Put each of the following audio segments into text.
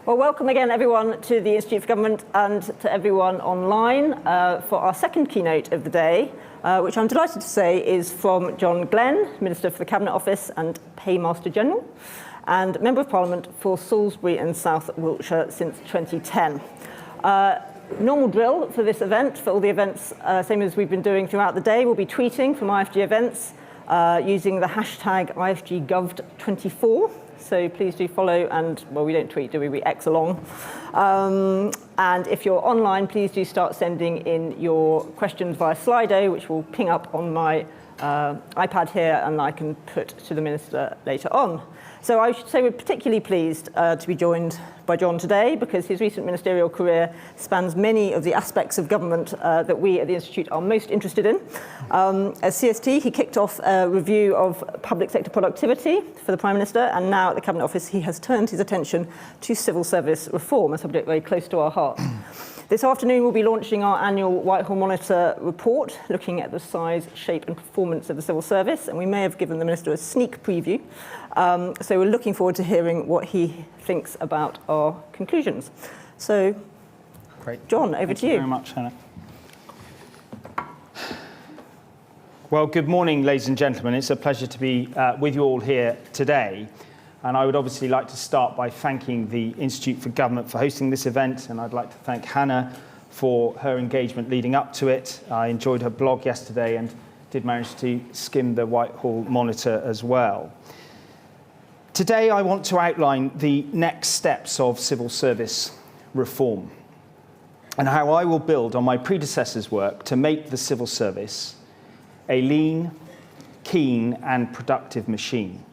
Well, welcome again, everyone, to the Institute for Government and to everyone online for our second keynote of the day, which I'm delighted to say is from John Glen, Minister for the Cabinet Office and Paymaster General, and Member of Parliament for Salisbury and South Wiltshire since 2010. Normal drill for this event, for all the events, same as we've been doing throughout the day, we'll be tweeting from IFG events using the hashtag IFGGovd24. So please do follow, and, well, we don't tweet, do we? We X along. And if you're online, please do start sending in your questions via Slido, which will ping up on my iPad here, and I can put to the Minister later on. So I should say we're particularly pleased to be joined by John today, because his recent ministerial career spans many of the aspects of government that we at the Institute are most interested in. As CST, he kicked off a review of public sector productivity for the Prime Minister, and now at the Cabinet Office he has turned his attention to civil service reform, a subject very close to our heart. This afternoon we'll be launching our annual Whitehall Monitor report, looking at the size, shape and performance of the civil service, and we may have given the Minister a sneak preview. So we're looking forward to hearing what he thinks about our conclusions. So, great. John, over to you. Thank you very much, Hannah. Well, good morning, ladies and gentlemen. It's a pleasure to be with you all here today. And I would obviously like to start by thanking the Institute for Government for hosting this event, and I'd like to thank Hannah for her engagement leading up to it. I enjoyed her blog yesterday and did manage to skim the Whitehall Monitor as well. Today I want to outline the next steps of civil service reform and how I will build on my predecessors' work to make the civil service a lean, keen and productive machine.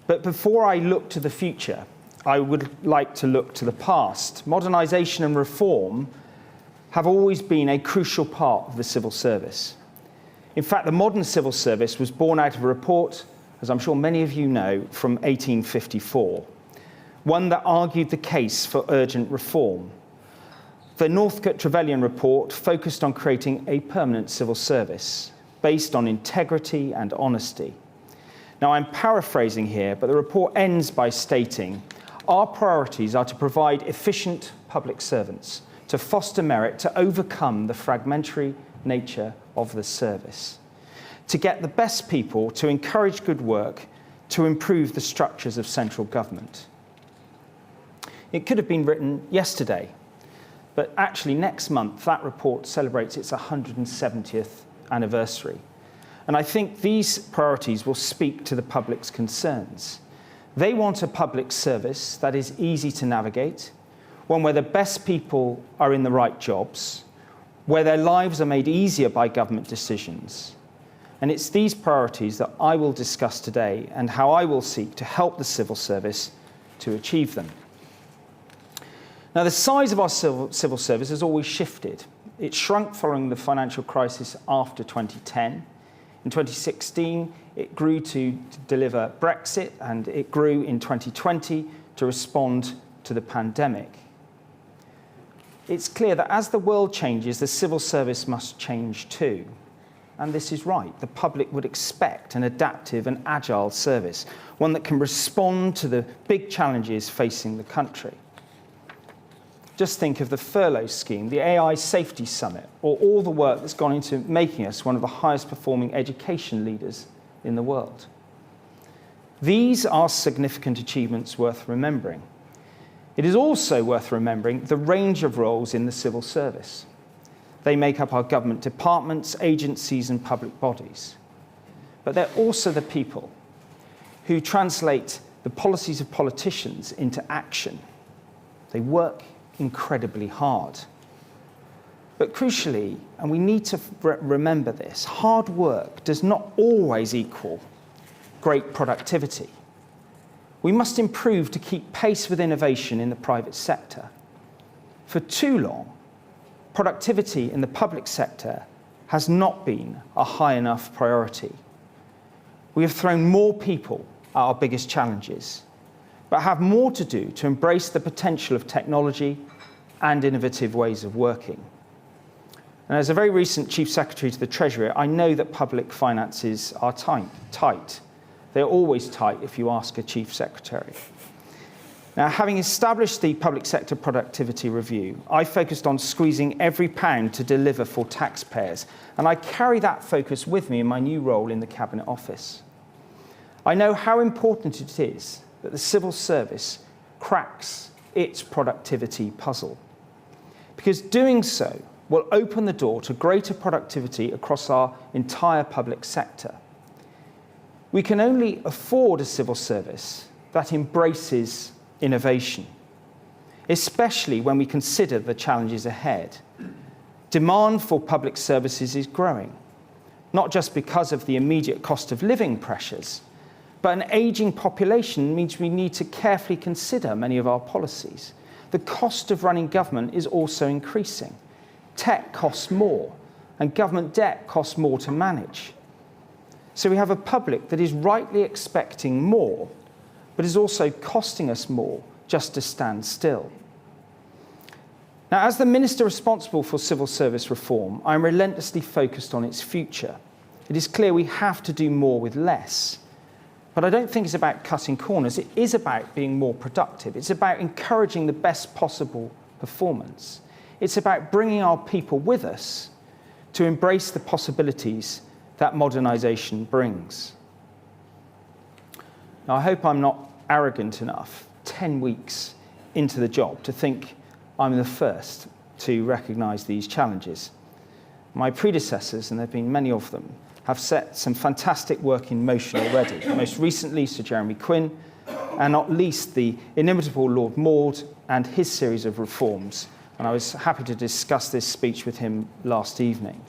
But before I look to the future, I would like to look to the past. Modernisation and reform have always been a crucial part of the civil service. In fact, the modern civil service was born out of a report, as I'm sure many of you know, from 1854, one that argued the case for urgent reform. The Northcote Trevelyan report focused on creating a permanent civil service based on integrity and honesty. Now, I'm paraphrasing here, but the report ends by stating, our priorities are to provide efficient public servants, to foster merit, to overcome the fragmentary nature of the service, to get the best people, to encourage good work, to improve the structures of central government. It could have been written yesterday, but actually next month that report celebrates its 170th anniversary. And I think these priorities will speak to the public's concerns. They want a public service that is easy to navigate, one where the best people are in the right jobs, where their lives are made easier by government decisions. And it's these priorities that I will discuss today and how I will seek to help the civil service to achieve them. Now, the size of our civil service has always shifted. It shrunk following the financial crisis after 2010. In 2016, it grew to deliver Brexit, and it grew in 2020 to respond to the pandemic. It's clear that as the world changes, the civil service must change too. And this is right. The public would expect an adaptive and agile service, one that can respond to the big challenges facing the country. Just think of the furlough scheme, the AI Safety Summit, or all the work that's gone into making us one of the highest performing education leaders in the world. These are significant achievements worth remembering. It is also worth remembering the range of roles in the civil service. They make up our government departments, agencies, and public bodies. But they're also the people who translate the policies of politicians into action. They work incredibly hard. But crucially, and we need to remember this, hard work does not always equal great productivity. We must improve to keep pace with innovation in the private sector. For too long, productivity in the public sector has not been a high enough priority. We have thrown more people at our biggest challenges, but have more to do to embrace the potential of technology and innovative ways of working. And as a very recent Chief Secretary to the Treasury, I know that public finances are tight. They're always tight if you ask a Chief Secretary. Now, having established the Public Sector Productivity Review, I focused on squeezing every pound to deliver for taxpayers, and I carry that focus with me in my new role in the Cabinet Office. I know how important it is that the civil service cracks its productivity puzzle, because doing so will open the door to greater productivity across our entire public sector. We can only afford a civil service that embraces innovation, especially when we consider the challenges ahead. Demand for public services is growing, not just because of the immediate cost of living pressures, but an ageing population means we need to carefully consider many of our policies. The cost of running government is also increasing. Tech costs more, and government debt costs more to manage. So we have a public that is rightly expecting more, but is also costing us more just to stand still. Now, as the Minister responsible for civil service reform, I'm relentlessly focused on its future. It is clear we have to do more with less. But I don't think it's about cutting corners. It is about being more productive. It's about encouraging the best possible performance. It's about bringing our people with us to embrace the possibilities that modernisation brings. Now, I hope I'm not arrogant enough, 10 weeks into the job, to think I'm the first to recognise these challenges. My predecessors, and there have been many of them, have set some fantastic work in motion already, most recently Sir Jeremy Quinn, and not least the inimitable Lord Maud and his series of reforms. And I was happy to discuss this speech with him last evening.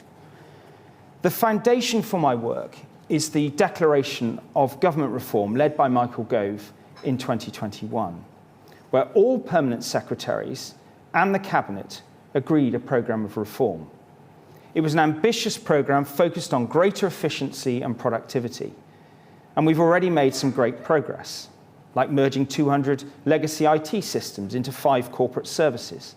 The foundation for my work is the declaration of government reform led by Michael Gove in 2021, where all permanent secretaries and the Cabinet agreed a programme of reform. It was an ambitious programme focused on greater efficiency and productivity, and we've already made some great progress, like merging 200 legacy IT systems into 5 corporate services.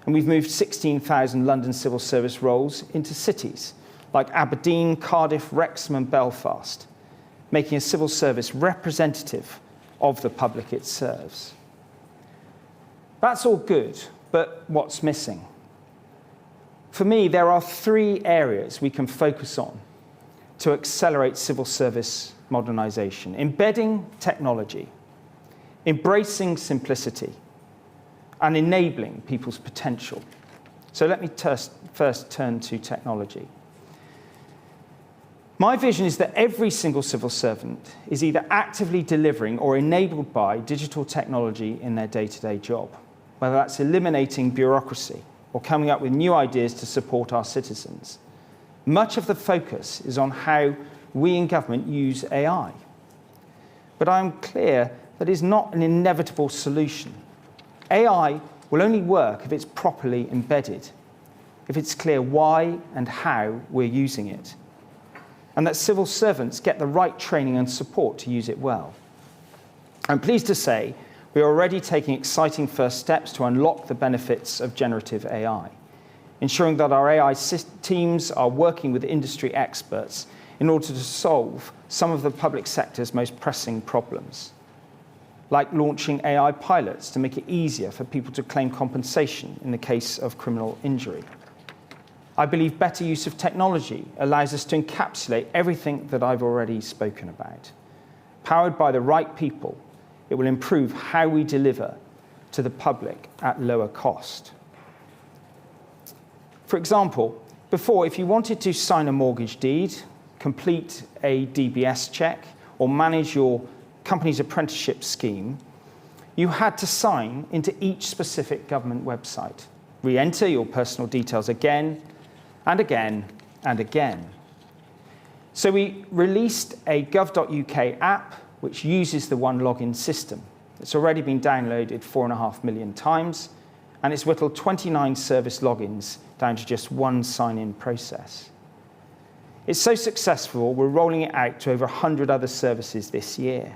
And we've moved 16,000 London civil service roles into cities like Aberdeen, Cardiff, Wrexham and Belfast, making a civil service representative of the public it serves. That's all good, but what's missing? For me, there are 3 areas we can focus on to accelerate civil service modernisation: embedding technology, embracing simplicity, and enabling people's potential. So let me first turn to technology. My vision is that every single civil servant is either actively delivering or enabled by digital technology in their day-to-day job, whether that's eliminating bureaucracy or coming up with new ideas to support our citizens. Much of the focus is on how we in government use AI. But I'm clear that it's not an inevitable solution. AI will only work if it's properly embedded, if it's clear why and how we're using it, and that civil servants get the right training and support to use it well. I'm pleased to say we are already taking exciting first steps to unlock the benefits of generative AI, ensuring that our AI teams are working with industry experts in order to solve some of the public sector's most pressing problems, like launching AI pilots to make it easier for people to claim compensation in the case of criminal injury. I believe better use of technology allows us to encapsulate everything that I've already spoken about. Powered by the right people, it will improve how we deliver to the public at lower cost. For example, before, if you wanted to sign a mortgage deed, complete a DBS check, or manage your company's apprenticeship scheme, you had to sign into each specific government website, re-enter your personal details again and again and again. So we released a gov.uk app which uses the One Login system. It's already been downloaded 4.5 million times, and it's whittled 29 service logins down to just one sign-in process. It's so successful, we're rolling it out to over 100 other services this year.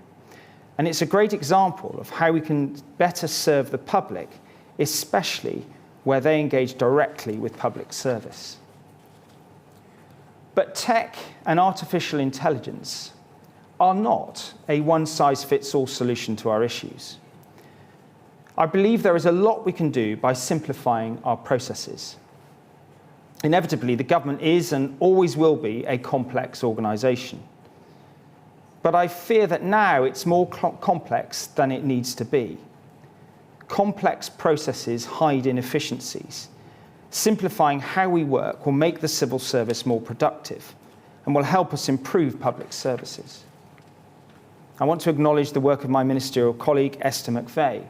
And it's a great example of how we can better serve the public, especially where they engage directly with public service. But tech and artificial intelligence are not a one-size-fits-all solution to our issues. I believe there is a lot we can do by simplifying our processes. Inevitably, the government is and always will be a complex organisation. But I fear that now it's more complex than it needs to be. Complex processes hide inefficiencies. Simplifying how we work will make the civil service more productive and will help us improve public services. I want to acknowledge the work of my ministerial colleague, Esther McVeigh,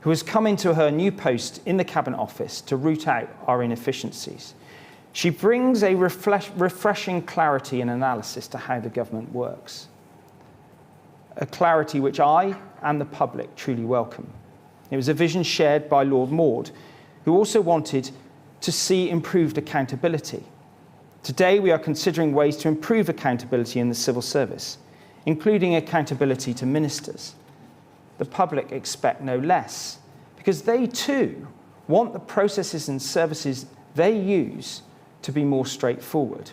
who has come into her new post in the Cabinet Office to root out our inefficiencies. She brings a refreshing clarity and analysis to how the government works. A clarity which I and the public truly welcome. It was a vision shared by Lord Maud, who also wanted to see improved accountability. Today, we are considering ways to improve accountability in the civil service, including accountability to ministers. The public expect no less, because they too want the processes and services they use to be more straightforward.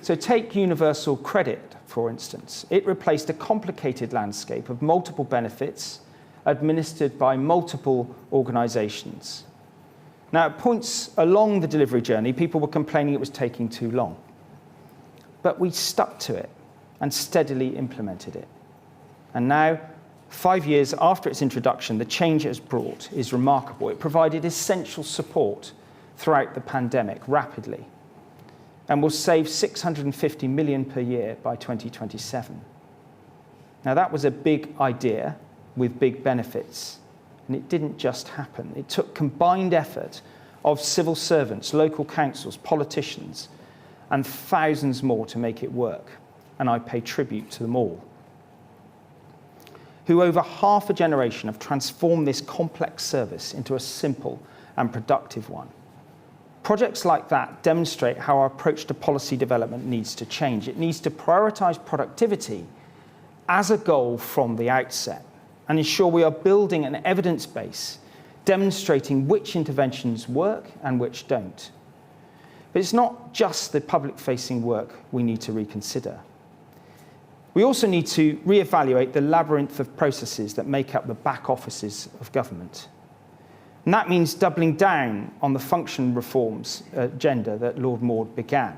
So take universal credit, for instance. It replaced a complicated landscape of multiple benefits administered by multiple organisations. Now, at points along the delivery journey, people were complaining it was taking too long. But we stuck to it and steadily implemented it. And now, 5 years after its introduction, the change it has brought is remarkable. It provided essential support throughout the pandemic rapidly and will save £650 million per year by 2027. Now, that was a big idea with big benefits, and it didn't just happen. It took combined effort of civil servants, local councils, politicians, and thousands more to make it work, and I pay tribute to them all, who over half a generation have transformed this complex service into a simple and productive one. Projects like that demonstrate how our approach to policy development needs to change. It needs to prioritise productivity as a goal from the outset and ensure we are building an evidence base demonstrating which interventions work and which don't. But it's not just the public-facing work we need to reconsider. We also need to reevaluate the labyrinth of processes that make up the back offices of government. And that means doubling down on the function reforms agenda that Lord Maud began,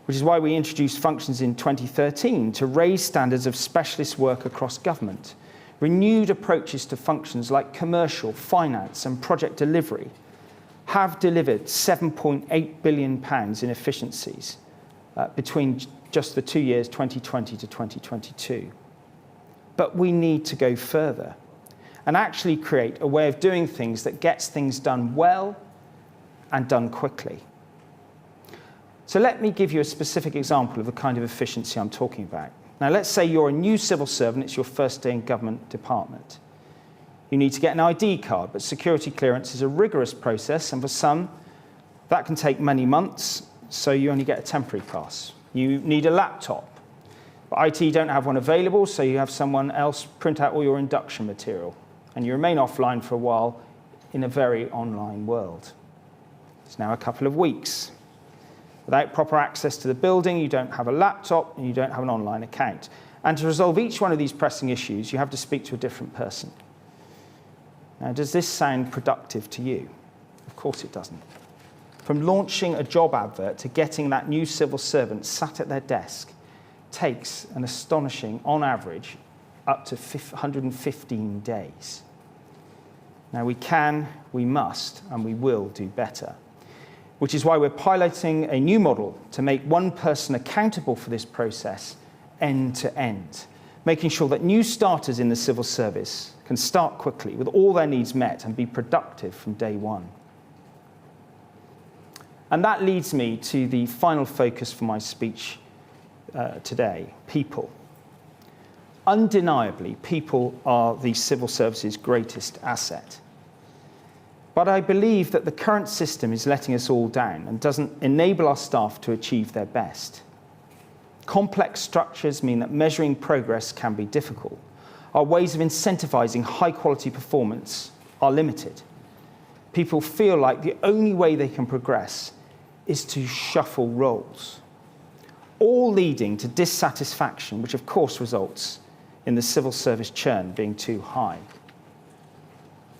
which is why we introduced functions in 2013 to raise standards of specialist work across government. Renewed approaches to functions like commercial, finance and project delivery have delivered £7.8 billion in efficiencies between just the 2 years, 2020 to 2022. But we need to go further and actually create a way of doing things that gets things done well and done quickly. So let me give you a specific example of the kind of efficiency I'm talking about. Now, let's say you're a new civil servant, it's your first day in government department. You need to get an ID card, but security clearance is a rigorous process, and for some, that can take many months, so you only get a temporary pass. You need a laptop, but IT don't have one available, so you have someone else print out all your induction material, and you remain offline for a while in a very online world. It's now a couple of weeks. Without proper access to the building, you don't have a laptop and you don't have an online account. And to resolve each one of these pressing issues, you have to speak to a different person. Now, does this sound productive to you? Of course it doesn't. From launching a job advert to getting that new civil servant sat at their desk takes an astonishing, on average, up to 115 days. Now, we can, we must, and we will do better, which is why we're piloting a new model to make one person accountable for this process end to end, making sure that new starters in the civil service can start quickly with all their needs met and be productive from day one. And that leads me to the final focus for my speech today, people. Undeniably, people are the civil service's greatest asset. But I believe that the current system is letting us all down and doesn't enable our staff to achieve their best. Complex structures mean that measuring progress can be difficult. Our ways of incentivising high-quality performance are limited. People feel like the only way they can progress is to shuffle roles, all leading to dissatisfaction, which of course results in the civil service churn being too high.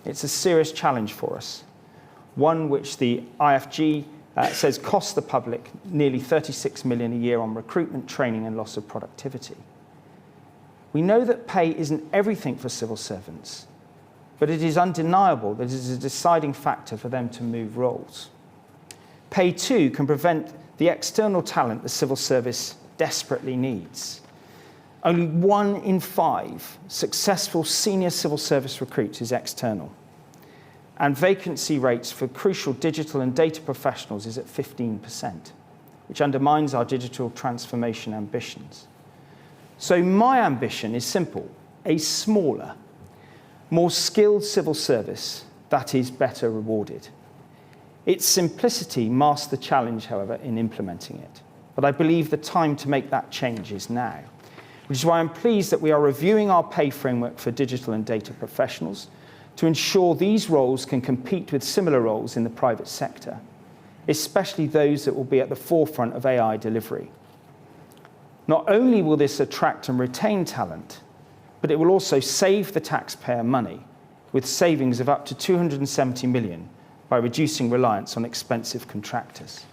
It's a serious challenge for us, one which the IFG says costs the public nearly 36 million a year on recruitment, training and loss of productivity. We know that pay isn't everything for civil servants, but it is undeniable that it is a deciding factor for them to move roles. Pay, too, can prevent the external talent the civil service desperately needs. Only 1 in 5 successful senior civil service recruits is external. And vacancy rates for crucial digital and data professionals is at 15%, which undermines our digital transformation ambitions. So my ambition is simple: a smaller, more skilled civil service that is better rewarded. Its simplicity masks the challenge, however, in implementing it. But I believe the time to make that change is now, which is why I'm pleased that we are reviewing our pay framework for digital and data professionals to ensure these roles can compete with similar roles in the private sector, especially those that will be at the forefront of AI delivery. Not only will this attract and retain talent, but it will also save the taxpayer money, with savings of up to 270 million by reducing reliance on expensive contractors.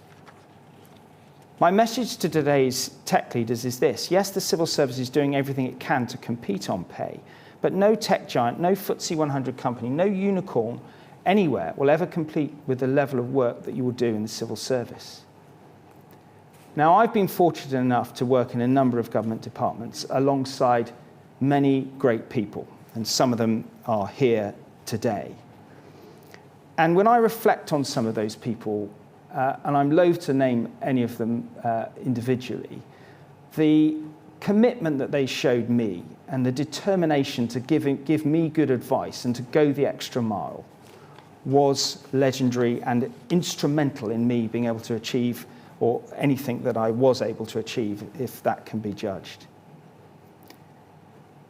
My message to today's tech leaders is this: yes, the civil service is doing everything it can to compete on pay, but no tech giant, no FTSE 100 company, no unicorn anywhere will ever compete with the level of work that you will do in the civil service. Now, I've been fortunate enough to work in a number of government departments alongside many great people, and some of them are here today. And when I reflect on some of those people, and I'm loath to name any of them individually, the commitment that they showed me and the determination to give me good advice and to go the extra mile was legendary and instrumental in me being able to achieve, or anything that I was able to achieve, if that can be judged.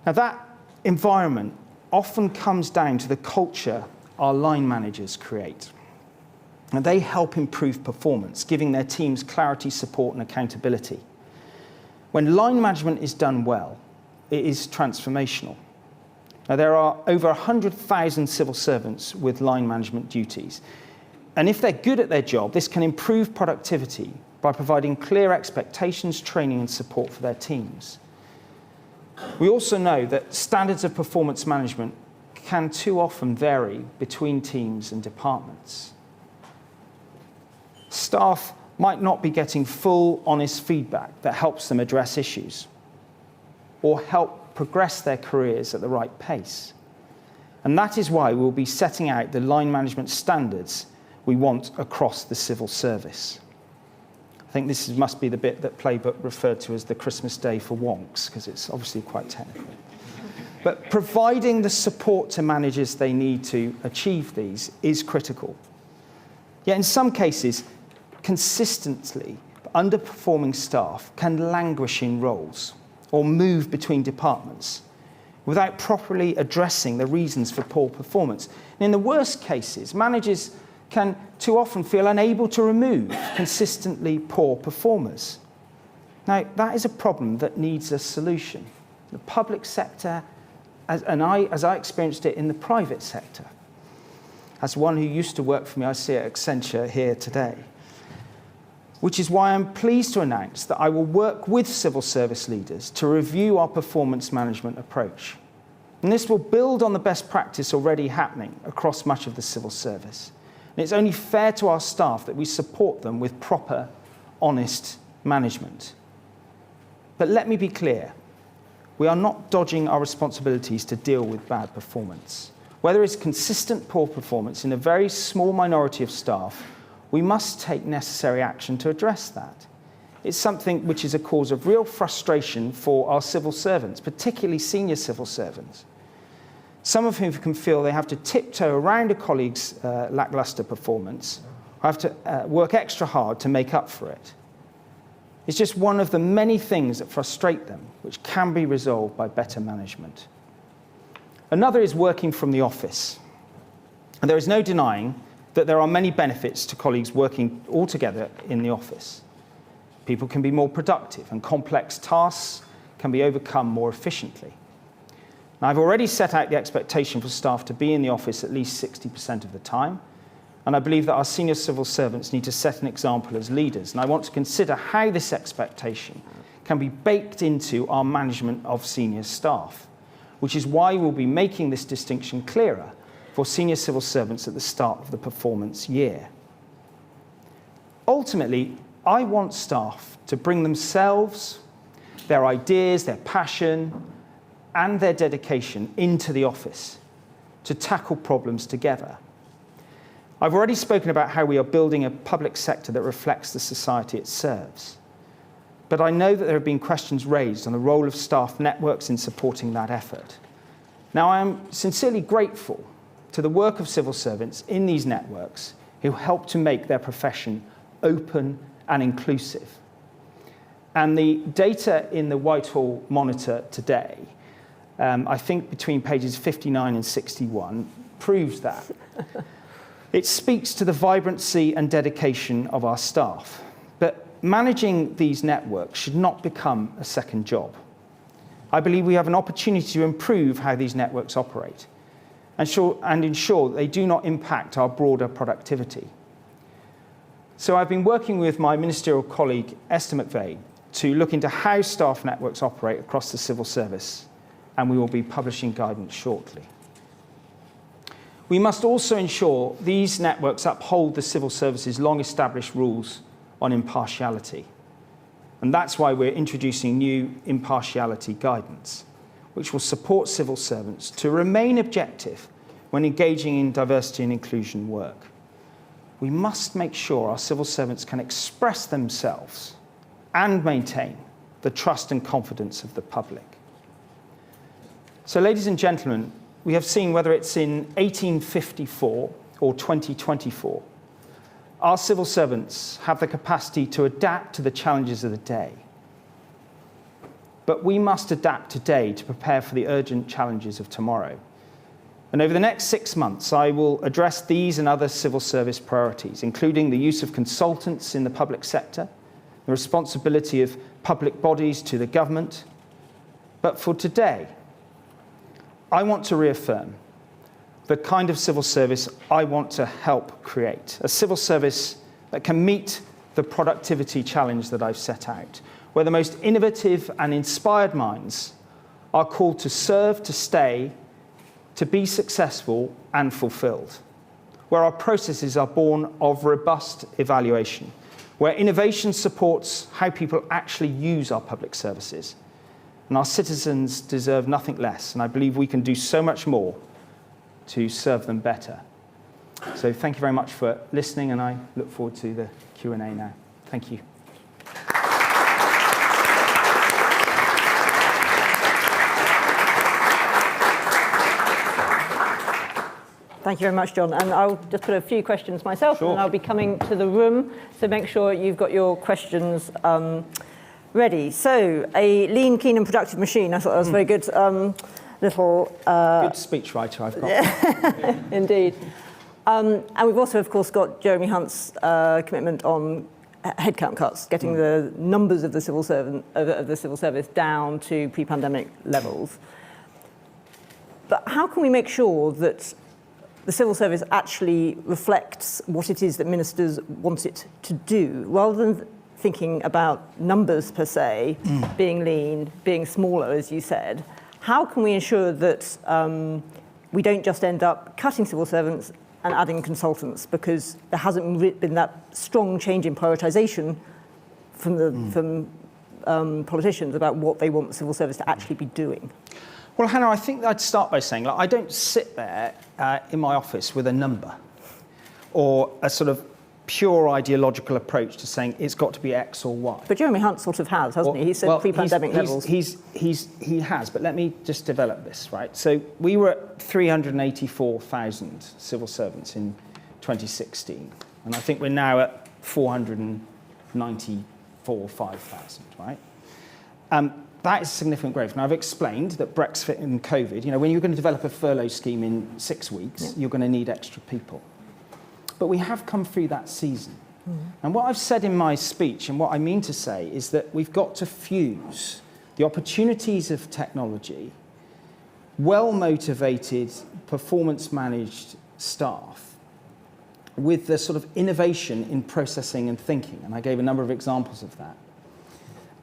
Now, that environment often comes down to the culture our line managers create. And they help improve performance, giving their teams clarity, support, and accountability. When line management is done well, it is transformational. Now, there are over 100,000 civil servants with line management duties. And if they're good at their job, this can improve productivity by providing clear expectations, training, and support for their teams. We also know that standards of performance management can too often vary between teams and departments. Staff might not be getting full, honest feedback that helps them address issues or help progress their careers at the right pace. And that is why we'll be setting out the line management standards we want across the civil service. I think this must be the bit that Playbook referred to as the Christmas day for wonks, because it's obviously quite technical. But providing the support to managers they need to achieve these is critical. Yet in some cases, consistently underperforming staff can languish in roles or move between departments without properly addressing the reasons for poor performance. And in the worst cases, managers can too often feel unable to remove consistently poor performers. Now, that is a problem that needs a solution. The public sector, as I experienced it in the private sector. As one who used to work for me, I see at Accenture here today. Which is why I'm pleased to announce that I will work with civil service leaders to review our performance management approach. And this will build on the best practice already happening across much of the civil service. And it's only fair to our staff that we support them with proper, honest management. But let me be clear, we are not dodging our responsibilities to deal with bad performance. Where there is consistent poor performance in a very small minority of staff, we must take necessary action to address that. It's something which is a cause of real frustration for our civil servants, particularly senior civil servants, some of whom can feel they have to tiptoe around a colleague's lackluster performance, or have to work extra hard to make up for it. It's just one of the many things that frustrate them, which can be resolved by better management. Another is working from the office. And there is no denying that there are many benefits to colleagues working all together in the office. People can be more productive, and complex tasks can be overcome more efficiently. Now, I've already set out the expectation for staff to be in the office at least 60% of the time, and I believe that our senior civil servants need to set an example as leaders, and I want to consider how this expectation can be baked into our management of senior staff, which is why we'll be making this distinction clearer for senior civil servants at the start of the performance year. Ultimately, I want staff to bring themselves, their ideas, their passion, and their dedication into the office to tackle problems together. I've already spoken about how we are building a public sector that reflects the society it serves. But I know that there have been questions raised on the role of staff networks in supporting that effort. Now, I am sincerely grateful to the work of civil servants in these networks who help to make their profession open and inclusive. And the data in the Whitehall Monitor today, I think between pages 59 and 61, proves that. It speaks to the vibrancy and dedication of our staff. But managing these networks should not become a second job. I believe we have an opportunity to improve how these networks operate and ensure that they do not impact our broader productivity. So I've been working with my ministerial colleague, Esther McVeigh, to look into how staff networks operate across the civil service, and we will be publishing guidance shortly. We must also ensure these networks uphold the civil service's long-established rules on impartiality. And that's why we're introducing new impartiality guidance, which will support civil servants to remain objective when engaging in diversity and inclusion work. We must make sure our civil servants can express themselves and maintain the trust and confidence of the public. So, ladies and gentlemen, we have seen, whether it's in 1854 or 2024, our civil servants have the capacity to adapt to the challenges of the day. But we must adapt today to prepare for the urgent challenges of tomorrow. And over the next 6 months, I will address these and other civil service priorities, including the use of consultants in the public sector, the responsibility of public bodies to the government. But for today, I want to reaffirm the kind of civil service I want to help create, a civil service that can meet the productivity challenge that I've set out, where the most innovative and inspired minds are called to serve, to stay, to be successful and fulfilled, where our processes are born of robust evaluation, where innovation supports how people actually use our public services. And our citizens deserve nothing less, and I believe we can do so much more to serve them better. So thank you very much for listening, and I look forward to the Q&A now. Thank you. Thank you very much, John. And I'll just put a few questions myself, Sure. and I'll be coming to the room, so make sure you've got your questions ready. So, a lean, keen and productive machine. I thought that was very good. Little... Good speechwriter I've got. Indeed. And we've also, of course, got Jeremy Hunt's commitment on headcount cuts, getting the numbers of the civil service down to pre-pandemic levels. But how can we make sure that the civil service actually reflects what it is that ministers want it to do, rather than thinking about numbers per se, being lean, being smaller, as you said? How can we ensure that we don't just end up cutting civil servants and adding consultants, because there hasn't been that strong change in prioritisation from politicians about what they want the civil service to actually be doing? Well, Hannah, I think I'd start by saying, I don't sit there in my office with a number or a sort of pure ideological approach to saying it's got to be X or Y. But Jeremy Hunt sort of has, hasn't he? He said pre-pandemic levels. He has, but let me just develop this, right? So we were at 384,000 civil servants in 2016, and I think we're now at 5,000, right? That is significant growth. Now, I've explained that Brexit and COVID, when you're going to develop a furlough scheme in 6 weeks, you're going to need extra people. But we have come through that season. And what I've said in my speech, and what I mean to say, is that we've got to fuse the opportunities of technology well-motivated, performance-managed staff with the sort of innovation in processing and thinking. And I gave a number of examples of that.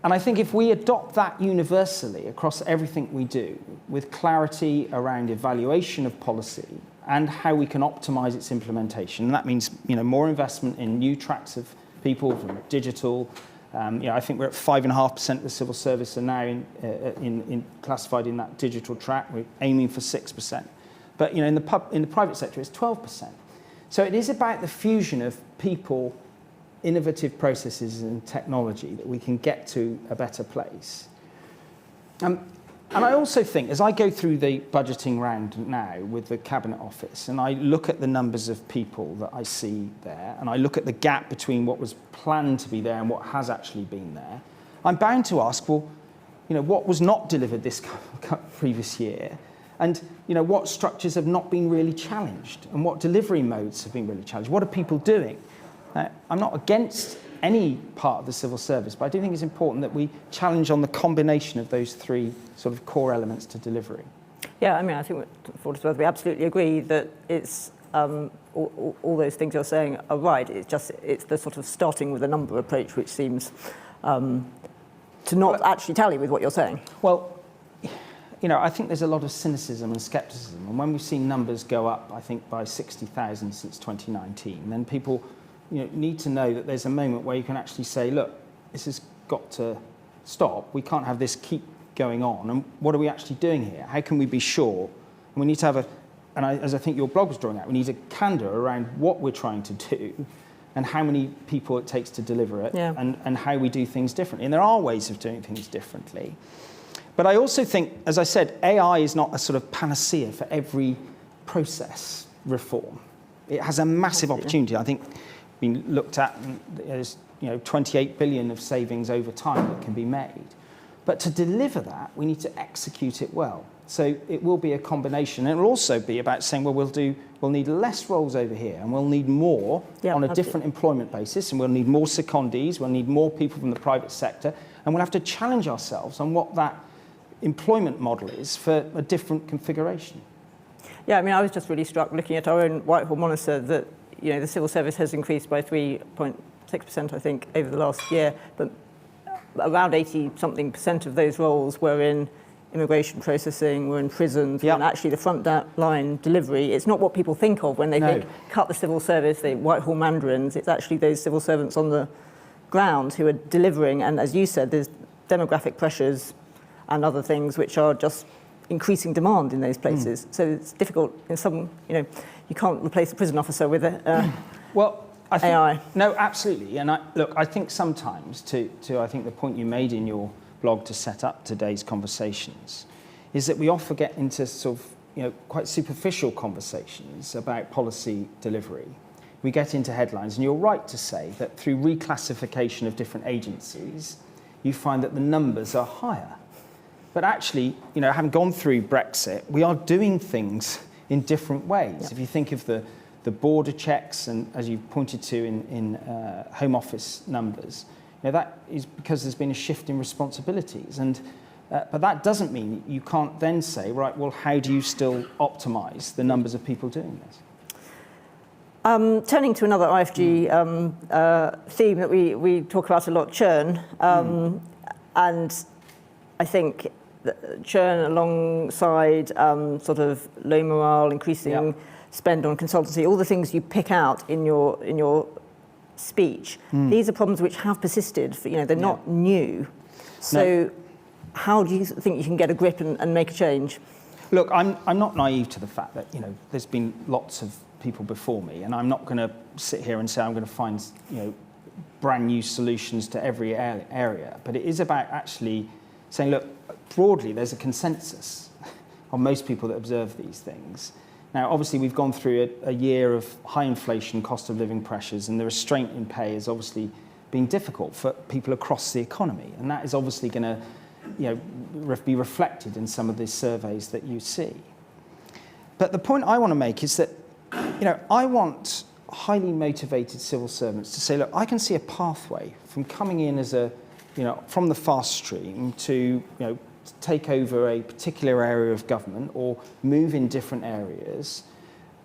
And I think if we adopt that universally across everything we do, with clarity around evaluation of policy and how we can optimize its implementation, and that means more investment in new tracks of people from digital. I think we're at 5.5% of the civil service are now in classified in that digital track. We're aiming for 6%. But in the private sector, it's 12%. So it is about the fusion of people, innovative processes and technology that we can get to a better place. And I also think, as I go through the budgeting round now with the Cabinet Office, and I look at the numbers of people that I see there, and I look at the gap between what was planned to be there and what has actually been there, I'm bound to ask, well, what was not delivered this previous year? And what structures have not been really challenged? And what delivery modes have been really challenged? What are people doing? I'm not against any part of the civil service, but I do think it's important that we challenge on the combination of those three sort of core elements to delivery. Yeah, I think for what it's worth, we absolutely agree that it's all those things you're saying are right. It's the sort of starting with a number approach which seems to not actually tally with what you're saying. Well, I think there's a lot of cynicism and skepticism, and when we've seen numbers go up, I think by 60,000 since 2019, then people need to know that there's a moment where you can actually say, look, this has got to stop. We can't have this keep going on. And what are we actually doing here? How can we be sure? And we need to have as I think your blog was drawing out, we need a candour around what we're trying to do and how many people it takes to deliver it, and how we do things differently. And there are ways of doing things differently. But I also think, as I said, AI is not a sort of panacea for every process reform. It has a massive opportunity. I think been looked at, and there's 28 billion of savings over time that can be made. But to deliver that, we need to execute it well. So it will be a combination. And it will also be about saying, well, we'll need less roles over here, and we'll need more on a different employment basis, and we'll need more secondees, we'll need more people from the private sector, and we'll have to challenge ourselves on what that employment model is for a different configuration. Yeah, I was just really struck looking at our own Whitehall Monitor that the civil service has increased by 3.6%, I think, over the last year, but around 80-something% of those roles were in immigration processing, were in prisons, and actually the front line delivery. It's not what people think of when they think cut the civil service, the Whitehall mandarins. It's actually those civil servants on the ground who are delivering, and as you said, there's demographic pressures and other things which are just increasing demand in those places. So it's difficult in some, you can't replace a prison officer with I think, AI. No, absolutely. And I think sometimes, to I think the point you made in your blog to set up today's conversations, is that we often get into sort of, quite superficial conversations about policy delivery. We get into headlines, and you're right to say that through reclassification of different agencies, you find that the numbers are higher. But actually, having gone through Brexit, we are doing things in different ways. Yep. If you think of the border checks, and as you pointed to in Home Office numbers, that is because there's been a shift in responsibilities. And but that doesn't mean you can't then say, right, well, how do you still optimise the numbers of people doing this? Turning to another IFG theme that we talk about a lot, churn, and I think churn alongside sort of low morale, increasing spend on consultancy, all the things you pick out in your speech. These are problems which have persisted. They're not new. So how do you think you can get a grip and make a change? Look, I'm not naive to the fact that there's been lots of people before me, and I'm not going to sit here and say I'm going to find brand new solutions to every area. But it is about actually saying, look, broadly, there's a consensus on most people that observe these things. Now, obviously, we've gone through a year of high inflation, cost of living pressures, and the restraint in pay has obviously been difficult for people across the economy. And that is obviously going to be reflected in some of these surveys that you see. But the point I want to make is that, I want highly motivated civil servants to say, look, I can see a pathway from coming in as from the fast stream to, take over a particular area of government or move in different areas,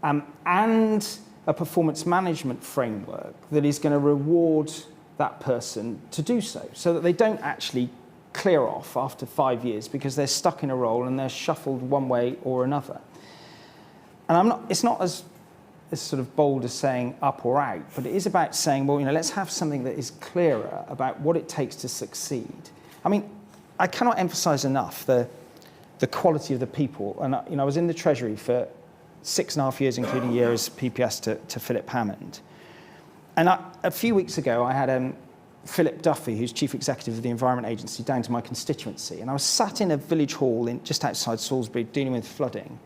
and a performance management framework that is going to reward that person to do so that they don't actually clear off after 5 years because they're stuck in a role and they're shuffled one way or another. And it's not as sort of bold as saying up or out, but it is about saying, well, let's have something that is clearer about what it takes to succeed. I mean, I cannot emphasize enough the quality of the people. And I was in the Treasury for 6.5 years, including a year as PPS to Philip Hammond. And a few weeks ago, I had Philip Duffy, who's Chief Executive of the Environment Agency, down to my constituency. And I was sat in a village hall just outside Salisbury dealing with flooding.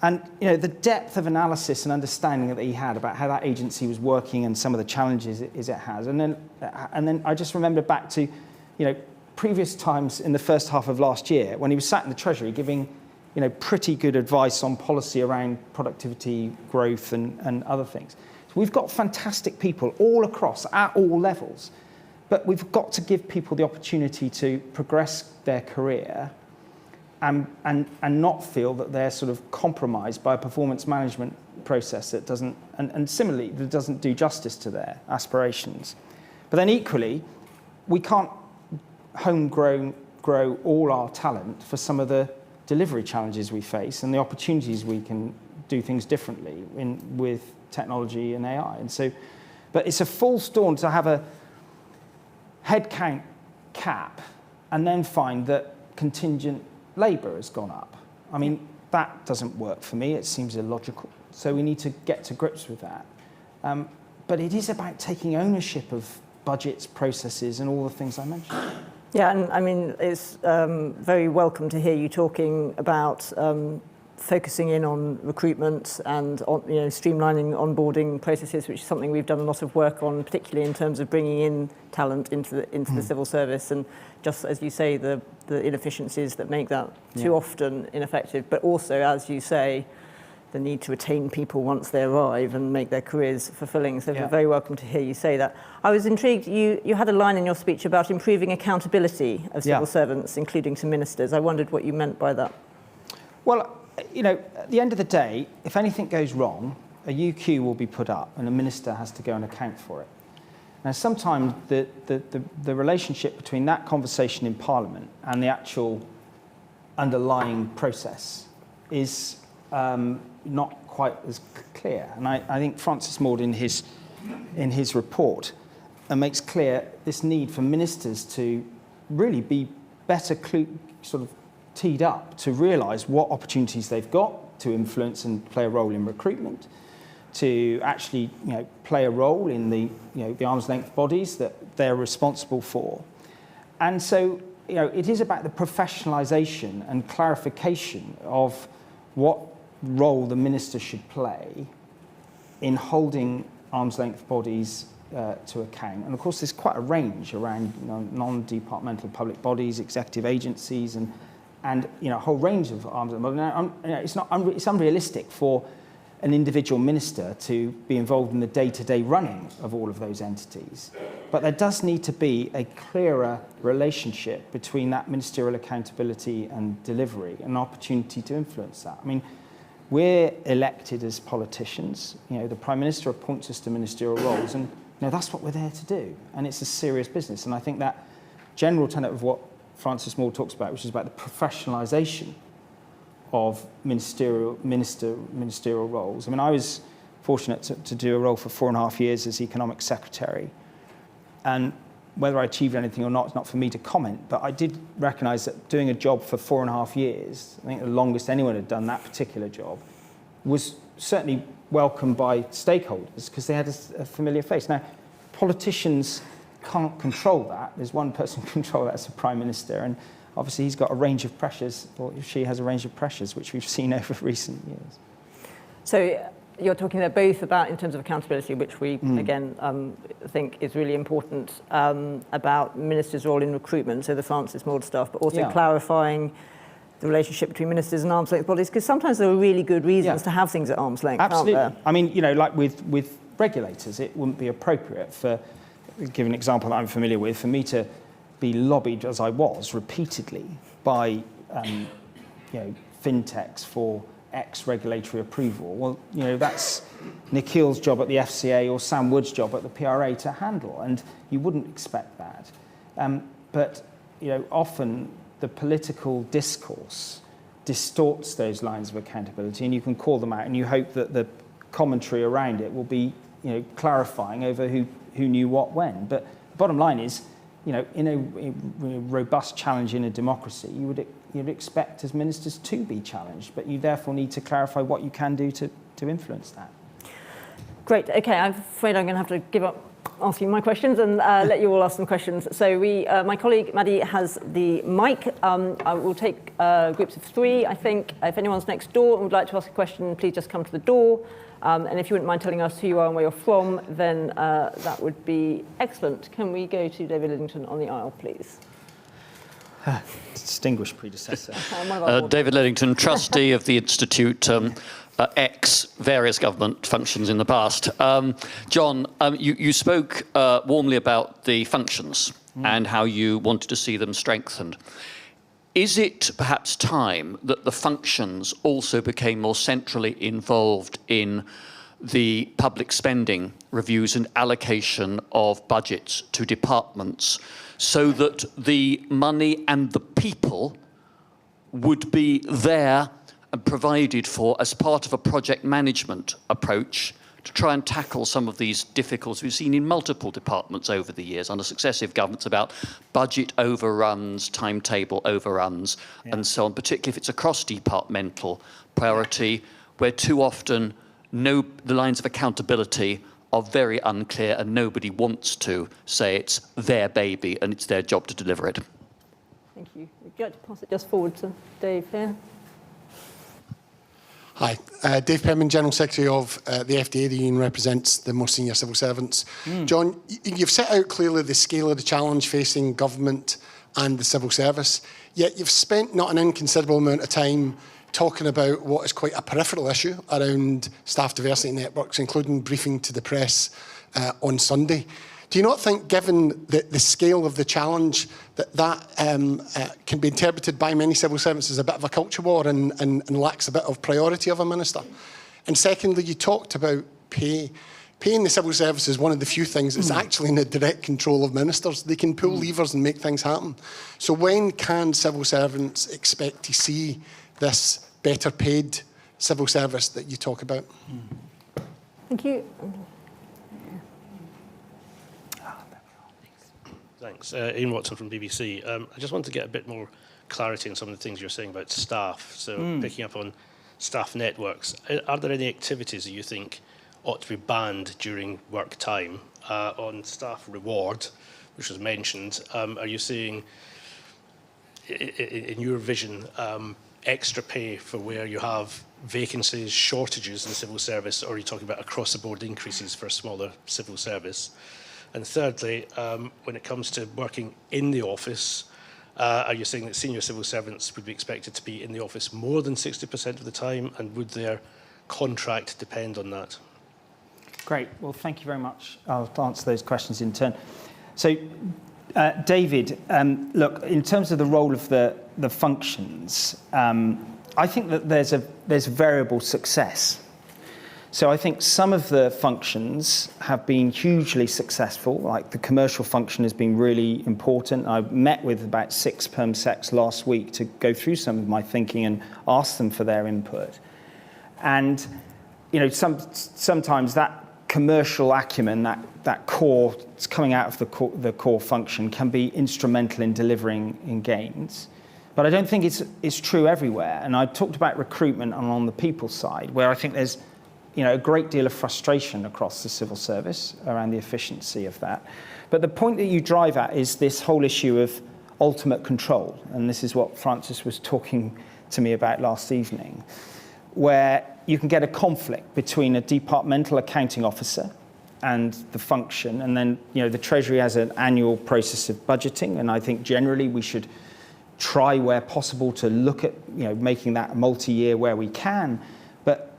And the depth of analysis and understanding that he had about how that agency was working and some of the challenges it has. And then I just remembered back to previous times in the first half of last year when he was sat in the Treasury giving pretty good advice on policy around productivity, growth and other things. So we've got fantastic people all across at all levels, but we've got to give people the opportunity to progress their career and not feel that they're sort of compromised by a performance management process that doesn't, and similarly, that doesn't do justice to their aspirations. But then equally, we can't grow all our talent for some of the delivery challenges we face and the opportunities we can do things differently with technology and AI. And so, but it's a false dawn to have a headcount cap and then find that contingent labour has gone up. I mean, that doesn't work for me. It seems illogical. So we need to get to grips with that. But it is about taking ownership of budgets, processes, and all the things I mentioned. Yeah, and I mean, it's very welcome to hear you talking about focusing in on recruitment and on, streamlining onboarding processes, which is something we've done a lot of work on, particularly in terms of bringing in talent into the civil service, and just as you say, the inefficiencies that make that too often ineffective, but also, as you say, the need to retain people once they arrive and make their careers fulfilling. So we're very welcome to hear you say that. I was intrigued, you had a line in your speech about improving accountability of civil servants, including to ministers. I wondered what you meant by that. Well, at the end of the day, if anything goes wrong, a UQ will be put up and a minister has to go and account for it. Now, sometimes the relationship between that conversation in Parliament and the actual underlying process is not quite as clear. And I think Francis Maud in his report makes clear this need for ministers to really be better sort of teed up to realise what opportunities they've got to influence and play a role in recruitment, to actually play a role in the arm's length bodies that they're responsible for. And so it is about the professionalisation and clarification of what role the minister should play in holding arm's length bodies to account. And of course there's quite a range around non-departmental public bodies, executive agencies, and a whole range of arms length bodies. Now, it's unrealistic for an individual minister to be involved in the day-to-day running of all of those entities. But there does need to be a clearer relationship between that ministerial accountability and delivery, an opportunity to influence that. I mean, we're elected as politicians. The Prime Minister appoints us to ministerial roles, and that's what we're there to do. And it's a serious business. And I think that general tenet of what Francis Maud talks about, which is about the professionalisation of ministerial roles. I mean, I was fortunate to do a role for 4.5 years as Economic Secretary. And whether I achieved anything or not is not for me to comment, but I did recognise that doing a job for 4.5 years, I think the longest anyone had done that particular job, was certainly welcomed by stakeholders because they had a familiar face. Now, politicians can't control that. There's one person who can control that, as the Prime Minister, and obviously he's got a range of pressures, or she has a range of pressures, which we've seen over recent years. So you're talking there both about, in terms of accountability, which we, again, think is really important, about ministers' role in recruitment, so the Francis Maud stuff, but also clarifying the relationship between ministers and arm's length bodies, because sometimes there are really good reasons to have things at arm's length, absolutely. aren't there? I mean, like with regulators, it wouldn't be appropriate for, give an example that I'm familiar with, for me to be lobbied, as I was, repeatedly by fintechs for X regulatory approval. Well, that's Nikhil's job at the FCA or Sam Wood's job at the PRA to handle, and you wouldn't expect that. But often the political discourse distorts those lines of accountability, and you can call them out, and you hope that the commentary around it will be clarifying over who knew what when. But the bottom line is, in a robust challenge in a democracy, you'd expect as ministers to be challenged, but you therefore need to clarify what you can do to influence that. Great. Okay, I'm afraid I'm going to have to give up asking my questions and let you all ask some questions. So my colleague Maddie has the mic. I will take groups of 3, I think. If anyone's next door and would like to ask a question, please just come to the door. And if you wouldn't mind telling us who you are and where you're from, then that would be excellent. Can we go to David Liddington on the aisle, please? Distinguished predecessor. David Liddington, trustee of the Institute, ex various government functions in the past. John, you spoke warmly about the functions and how you wanted to see them strengthened. Is it perhaps time that the functions also became more centrally involved in the public spending reviews and allocation of budgets to departments, so that the money and the people would be there and provided for as part of a project management approach to try and tackle some of these difficulties we've seen in multiple departments over the years under successive governments about budget overruns, timetable overruns, and so on, particularly if it's a cross-departmental priority where too often the lines of accountability are very unclear and nobody wants to say it's their baby and it's their job to deliver it. Thank you. Would you like to pass it just forward to Dave here? Hi, Dave Penman, General Secretary of the FDA. The union represents the most senior civil servants. John, you've set out clearly the scale of the challenge facing government and the civil service, yet you've spent not an inconsiderable amount of time talking about what is quite a peripheral issue around staff diversity networks, including briefing to the press on Sunday. Do you not think, given the scale of the challenge, that can be interpreted by many civil servants as a bit of a culture war and lacks a bit of priority of a minister? And secondly, you talked about pay. Pay in the civil service is one of the few things that's actually in the direct control of ministers. They can pull levers and make things happen. So when can civil servants expect to see this better paid civil service that you talk about? Thank you. Thanks. Ian Watson from BBC. I just want to get a bit more clarity on some of the things you're saying about staff. So picking up on staff networks, are there any activities that you think ought to be banned during work time? On staff reward, which was mentioned, are you seeing, in your vision, extra pay for where you have vacancies, shortages in the civil service, or are you talking about across-the-board increases for a smaller civil service? And thirdly, when it comes to working in the office, are you saying that senior civil servants would be expected to be in the office more than 60% of the time, and would their contract depend on that? Great. Well, thank you very much. I'll answer those questions in turn. So, David, look, in terms of the role of the functions, I think that there's variable success. So I think some of the functions have been hugely successful, like the commercial function has been really important. I met with about 6 permsecs last week to go through some of my thinking and ask them for their input. And, sometimes that commercial acumen, that core that's coming out of the core function can be instrumental in delivering in gains. But I don't think it's true everywhere. And I talked about recruitment and on the people side, where I think there's a great deal of frustration across the civil service around the efficiency of that. But the point that you drive at is this whole issue of ultimate control. And this is what Francis was talking to me about last evening, where you can get a conflict between a departmental accounting officer and the function. And then, the Treasury has an annual process of budgeting. And I think generally we should try where possible to look at, making that multi-year where we can. But,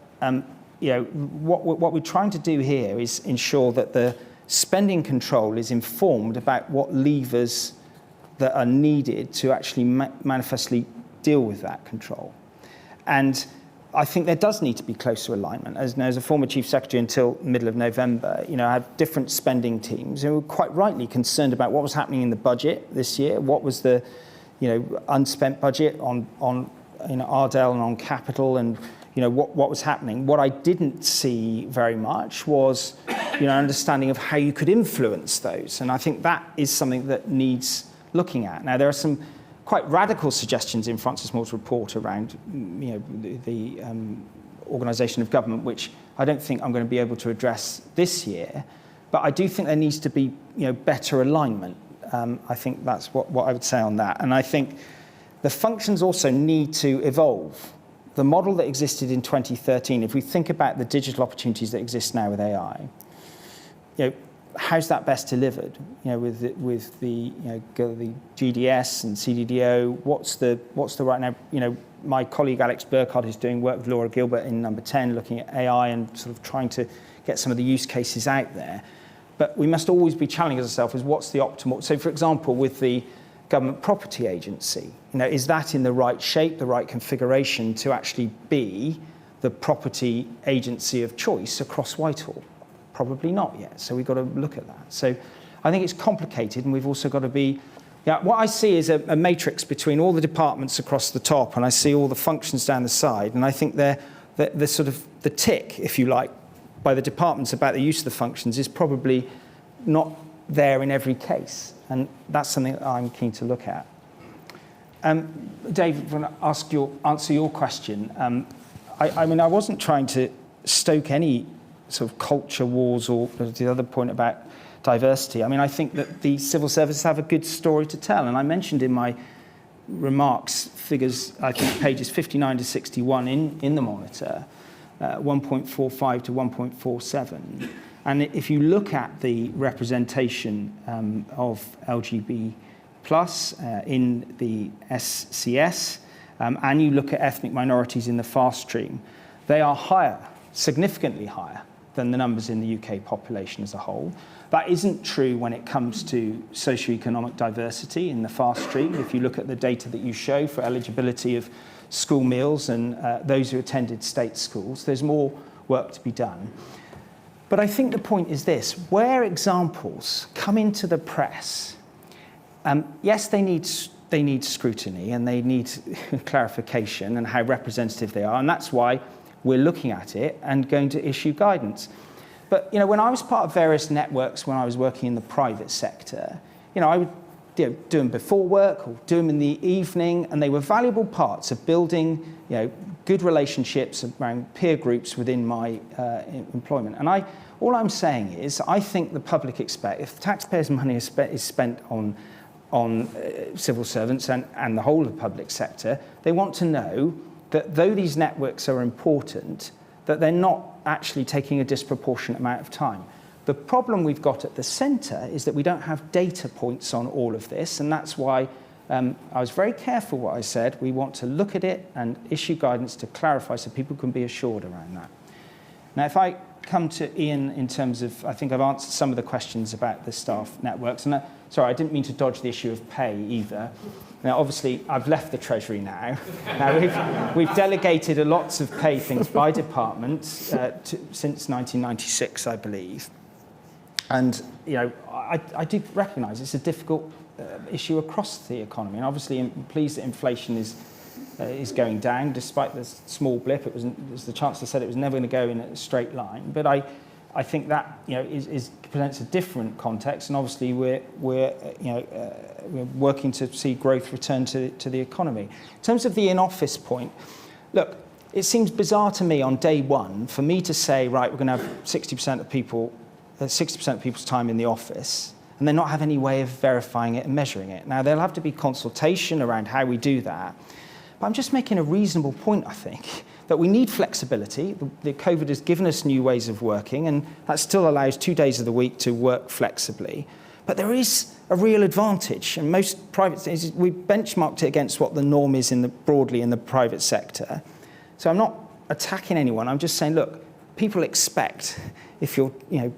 what we're trying to do here is ensure that the spending control is informed about what levers that are needed to actually manifestly deal with that control. And I think there does need to be closer alignment. As a former Chief Secretary until middle of November, I had different spending teams who were quite rightly concerned about what was happening in the budget this year, what was the unspent budget on Ardell and on capital, and what was happening. What I didn't see very much was understanding of how you could influence those. And I think that is something that needs looking at. Now, there are some quite radical suggestions in Francis Moore's report around the organisation of government, which I don't think I'm going to be able to address this year. But I do think there needs to be better alignment. I think that's what I would say on that. And I think the functions also need to evolve. The model that existed in 2013, if we think about the digital opportunities that exist now with AI, how's that best delivered? With the GDS and CDDO, what's the right now? My colleague Alex Burkhardt is doing work with Laura Gilbert in number 10, looking at AI and sort of trying to get some of the use cases out there. But we must always be challenging ourselves as what's the optimal. So, for example, with the Government Property Agency, is that in the right shape, the right configuration to actually be the property agency of choice across Whitehall? Probably not yet. So we've got to look at that. So I think it's complicated, and we've also got to be. What I see is a matrix between all the departments across the top, and I see all the functions down the side, and I think the sort of the tick, if you like, by the departments about the use of the functions is probably not there in every case. And that's something that I'm keen to look at. Dave, when I answer your question, I wasn't trying to stoke any sort of culture wars or the other point about diversity. I think that the civil services have a good story to tell. And I mentioned in my remarks figures, I think pages 59 to 61 in the Monitor, 1.45 to 1.47. And if you look at the representation of LGB plus in the SCS, and you look at ethnic minorities in the fast stream, they are higher, significantly higher than the numbers in the UK population as a whole. That isn't true when it comes to socioeconomic diversity in the fast stream. If you look at the data that you show for eligibility of school meals and those who attended state schools, there's more work to be done. But I think the point is this: where examples come into the press, yes, they need scrutiny and they need clarification and how representative they are, and that's why we're looking at it and going to issue guidance. But when I was part of various networks when I was working in the private sector, I would do them before work or do them in the evening, and they were valuable parts of building good relationships around peer groups within my employment. And all I'm saying is, I think the public expect, if taxpayers' money is spent on civil servants and the whole of the public sector, they want to know that though these networks are important, that they're not actually taking a disproportionate amount of time. The problem we've got at the centre is that we don't have data points on all of this, and that's why I was very careful what I said. We want to look at it and issue guidance to clarify so people can be assured around that. Now, if I come to Ian in terms of, I think I've answered some of the questions about the staff networks. And sorry, I didn't mean to dodge the issue of pay either. Now, obviously, I've left the Treasury now. Now, we've delegated lots of pay things by departments since 1996, I believe. And, I do recognise it's a difficult issue across the economy. And obviously, I'm pleased that inflation is going down, despite the small blip. As the Chancellor said, it was never going to go in a straight line. But I think that presents a different context, and obviously we're working to see growth return to the economy. In terms of the in-office point, look, it seems bizarre to me on day one for me to say, right, we're going to have 60% of people's time in the office, and then not have any way of verifying it and measuring it. Now, there'll have to be consultation around how we do that. But I'm just making a reasonable point, I think, that we need flexibility. The COVID has given us new ways of working, and that still allows 2 days of the week to work flexibly. But there is a real advantage, and most private things, we benchmarked it against what the norm is broadly in the private sector. So I'm not attacking anyone. I'm just saying, look, people expect, if you're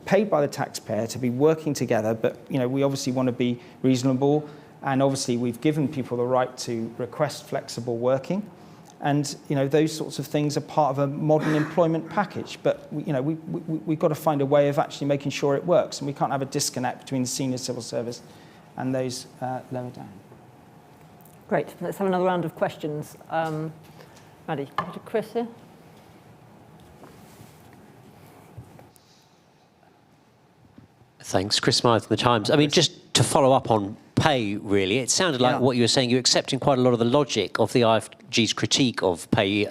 paid by the taxpayer, to be working together, but we obviously want to be reasonable And obviously, we've given people the right to request flexible working. And, those sorts of things are part of a modern employment package. But, we've got to find a way of actually making sure it works. And we can't have a disconnect between the senior civil service and those lower down. Great. Let's have another round of questions. Maddie, Chris here. Thanks. Chris Smythe from The Times. I mean, just to follow up on pay, really, it sounded like what you were saying, you're accepting quite a lot of the logic of the IFG's critique of pay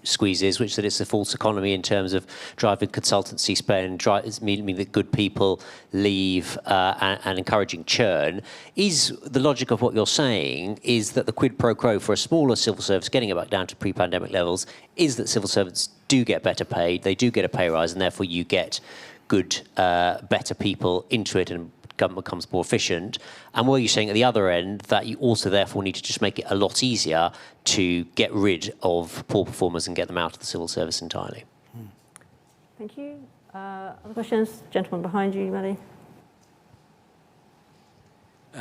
squeezes, which that it's a false economy in terms of driving consultancy spend, meaning that good people leave and encouraging churn. Is the logic of what you're saying is that the quid pro quo for a smaller civil service getting it back down to pre-pandemic levels is that civil servants do get better paid, they do get a pay rise, and therefore you get good, better people into it and government becomes more efficient? And were you saying at the other end that you also therefore need to just make it a lot easier to get rid of poor performers and get them out of the civil service entirely? Thank you. Other questions? Gentleman behind you, Maddie.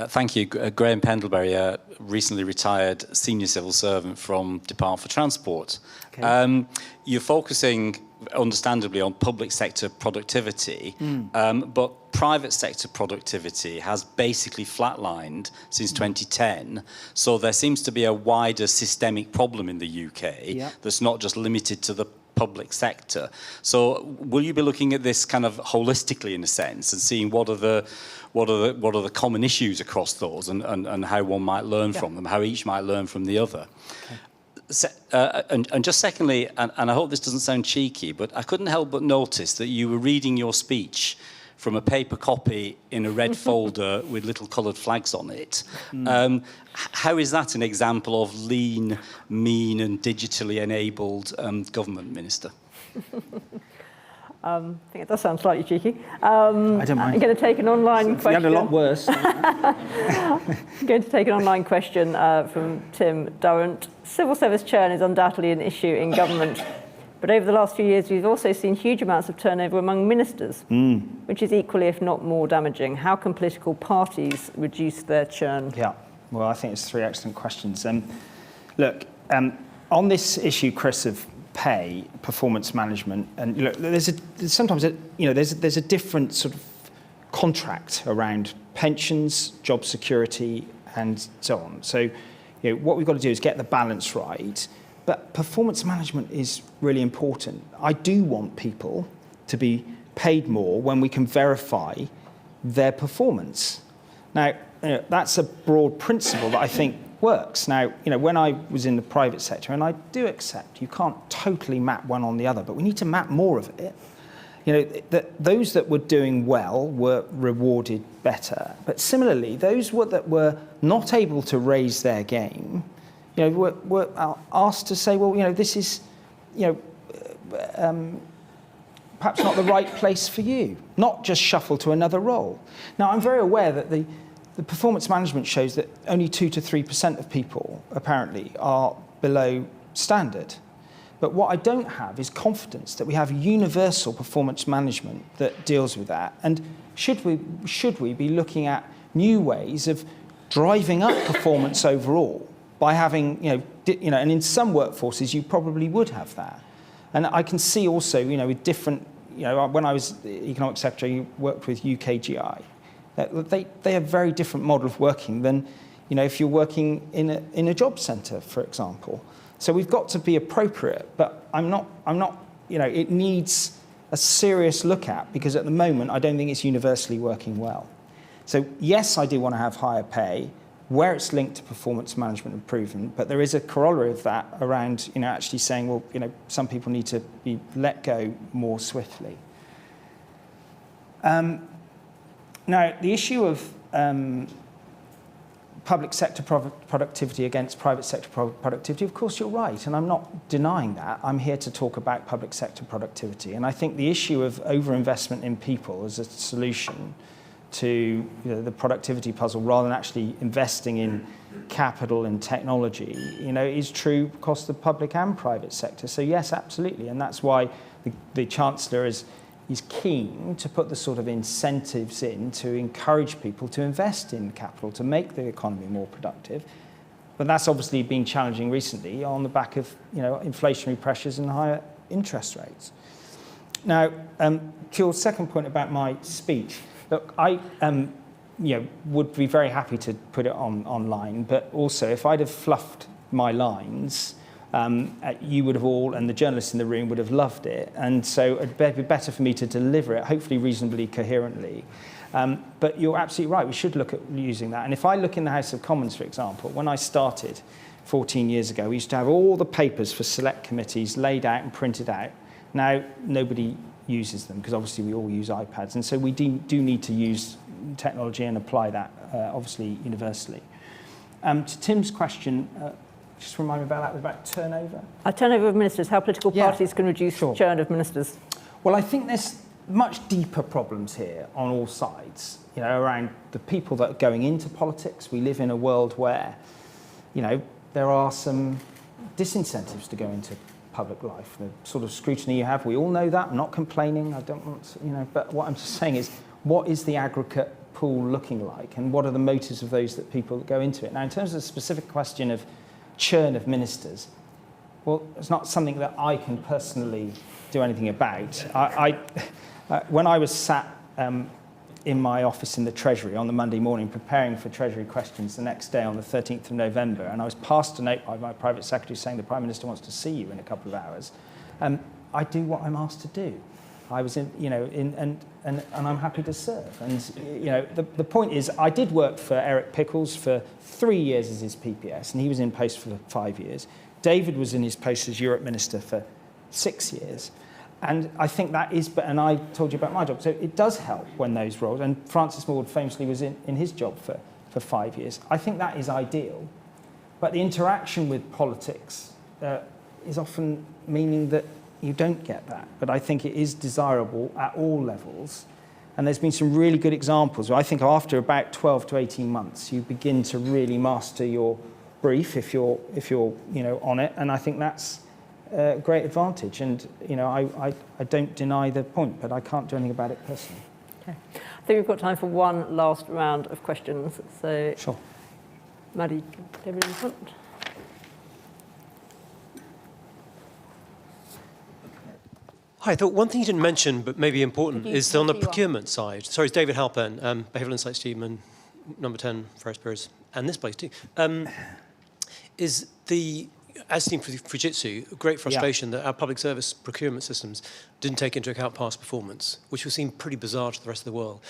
Thank you. Graham Pendlebury, a recently retired senior civil servant from Department for Transport. Okay. You're focusing, understandably, on public sector productivity, but private sector productivity has basically flatlined since 2010. So there seems to be a wider systemic problem in the UK that's not just limited to the public sector. So will you be looking at this kind of holistically, in a sense, and seeing what are the common issues across those, and how one might learn from them, how each might learn from the other? And just secondly, and I hope this doesn't sound cheeky, but I couldn't help but notice that you were reading your speech from a paper copy in a red folder with little coloured flags on it. How is that an example of lean, mean and digitally enabled government, Minister? I think it does sound slightly cheeky. I don't mind. I'm going to take an online question. You had a lot worse. I'm going to take an online question from Tim Durrant. Civil service churn is undoubtedly an issue in government, but over the last few years, we've also seen huge amounts of turnover among ministers, which is equally, if not more, damaging. How can political parties reduce their churn? Yeah, well, I think it's three excellent questions. Look, on this issue, Chris, of pay, performance management, and look, there's a different sort of contract around pensions, job security, and so on. So, what we've got to do is get the balance right. But performance management is really important. I do want people to be paid more when we can verify their performance. Now, that's a broad principle that I think works. Now, when I was in the private sector, and I do accept you can't totally map one on the other, but we need to map more of it. Those that were doing well were rewarded better. But similarly, those that were not able to raise their game, were asked to say, well, this is, perhaps not the right place for you, not just shuffle to another role. Now, I'm very aware that the performance management shows that only 2 to 3% of people, apparently, are below standard. But what I don't have is confidence that we have universal performance management that deals with that. And should we be looking at new ways of driving up performance overall by having, and in some workforces you probably would have that. And I can see also, with different, when I was the Economic Secretary, I worked with UKGI. They have a very different model of working than, if you're working in a job centre, for example. So we've got to be appropriate, but I'm not, it needs a serious look at, because at the moment I don't think it's universally working well. So yes, I do want to have higher pay where it's linked to performance management improvement, but there is a corollary of that around, actually saying, well, some people need to be let go more swiftly. Now, the issue of public sector productivity against private sector productivity, of course you're right, and I'm not denying that. I'm here to talk about public sector productivity, and I think the issue of overinvestment in people as a solution to the productivity puzzle, rather than actually investing in capital and technology, is true across the public and private sector. So yes, absolutely, and that's why the Chancellor has is keen to put the sort of incentives in to encourage people to invest in capital, to make the economy more productive. But that's obviously been challenging recently on the back of inflationary pressures and higher interest rates. Now, to your second point about my speech, look, I would be very happy to put it online, but also if I'd have fluffed my lines, you would have all, and the journalists in the room would have loved it. And so it'd be better for me to deliver it, hopefully reasonably coherently. But you're absolutely right, we should look at using that. And if I look in the House of Commons, for example, when I started 14 years ago, we used to have all the papers for select committees laid out and printed out. Now, nobody uses them, because obviously we all use iPads. And so we do need to use technology and apply that, obviously, universally. To Tim's question, just remind me about that, was about turnover? Turnover of ministers, how political parties can reduce sure. churn of ministers. Well, I think there's much deeper problems here on all sides, around the people that are going into politics. We live in a world where, there are some disincentives to go into public life. The sort of scrutiny you have, we all know that. I'm not complaining, I don't want to, but what I'm just saying is, what is the aggregate pool looking like, and what are the motives of those people that go into it? Now, in terms of the specific question of churn of ministers, well, it's not something that I can personally do anything about. When I was sat in my office in the Treasury on the Monday morning preparing for Treasury questions the next day on the 13th of November, and I was passed a note by my private secretary saying the Prime Minister wants to see you in a couple of hours, I do what I'm asked to do. I was and I'm happy to serve. And the point is, I did work for Eric Pickles for 3 years as his PPS, and he was in post for 5 years. David was in his post as Europe Minister for 6 years. And I think that is, and I told you about my job, so it does help when those roles, and Francis Maude famously was in his job for 5 years. I think that is ideal. But the interaction with politics is often meaning that you don't get that. But I think it is desirable at all levels. And there's been some really good examples where I think after about 12 to 18 months, you begin to really master your brief if you're on it. And I think that's a great advantage. And, I don't deny the point, but I can't do anything about it personally. Okay. I think we've got time for one last round of questions. So, sure. Maddie, David in front. Hi, I thought one thing you didn't mention, but maybe important, is on the procurement side. Sorry, it's David Halpern, Behavioural Insights team and number 10 for Perez, and this place too. Is the, as team for Fujitsu, a great frustration that our public service procurement systems didn't take into account past performance, which would seem pretty bizarre to the rest of the world.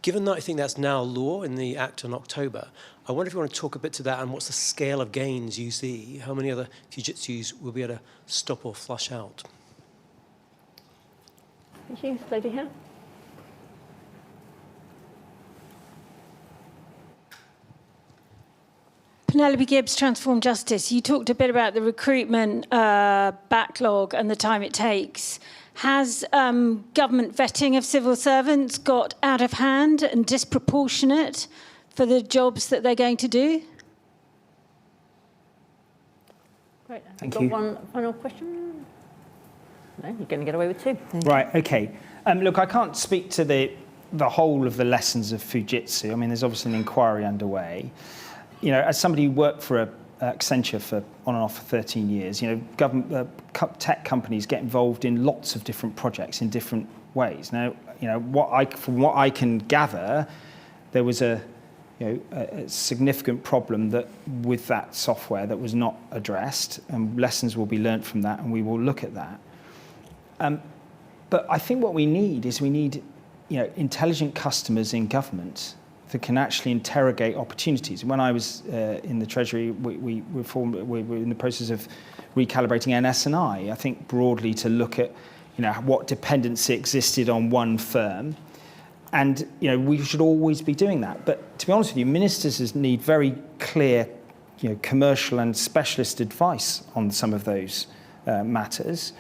Given that I think that's now law in the Act in October, I wonder if you want to talk a bit to that and what's the scale of gains you see? How many other Fujitsus will be able to stop or flush out? Thank you. Lady here. Penelope Gibbs, Transform Justice. You talked a bit about the recruitment backlog and the time it takes. Has government vetting of civil servants got out of hand and disproportionate for the jobs that they're going to do? Great. Thank got you. One final question? No, you're going to get away with two. Right, okay. Look, I can't speak to the whole of the lessons of Fujitsu. I mean, there's obviously an inquiry underway. As somebody who worked for Accenture for on and off for 13 years, government tech companies get involved in lots of different projects in different ways. Now, from what I can gather, there was a significant problem with that software that was not addressed, and lessons will be learnt from that, and we will look at that. But I think what we need is intelligent customers in government that can actually interrogate opportunities. When I was in the Treasury, we were in the process of recalibrating NS&I, I think broadly to look at what dependency existed on one firm. And we should always be doing that. But to be honest with you, ministers need very clear commercial and specialist advice on some of those matters.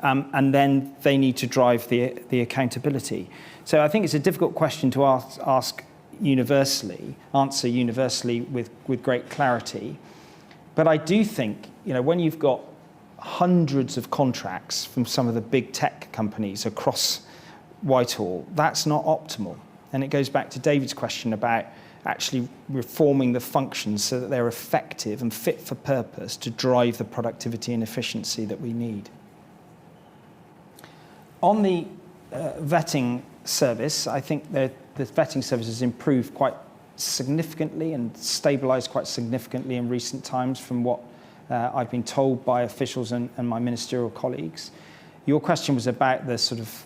And then they need to drive the accountability. So I think it's a difficult question to answer universally with great clarity. But I do think, when you've got hundreds of contracts from some of the big tech companies across Whitehall, that's not optimal. And it goes back to David's question about actually reforming the functions so that they're effective and fit for purpose to drive the productivity and efficiency that we need. On the vetting service, I think the vetting service has improved quite significantly and stabilised quite significantly in recent times from what I've been told by officials and my ministerial colleagues. Your question was about the sort of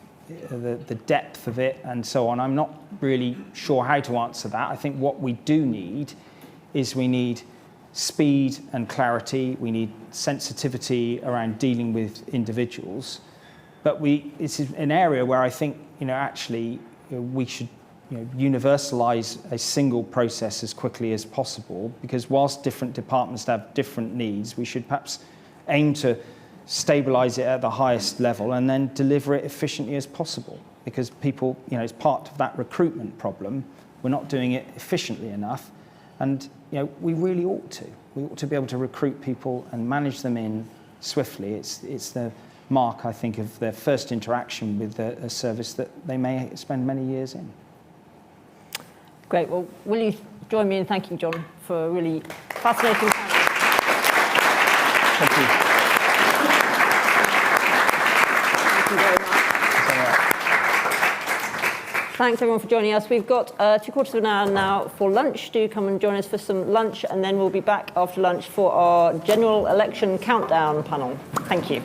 the depth of it and so on. I'm not really sure how to answer that. I think what we do need is we need speed and clarity. We need sensitivity around dealing with individuals. But it's an area where I think, actually we should universalise a single process as quickly as possible, because whilst different departments have different needs, we should perhaps aim to stabilise it at the highest level and then deliver it efficiently as possible, because people, it's part of that recruitment problem. We're not doing it efficiently enough, and we really ought to. We ought to be able to recruit people and manage them in swiftly. It's the mark, I think, of their first interaction with a service that they may spend many years in. Great. Well, will you join me in thanking John for a really fascinating time? Thank you. Thank you very much. Thanks everyone for joining us. We've got 3/4 of an hour now for lunch. Do come and join us for some lunch, and then we'll be back after lunch for our general election countdown panel. Thank you.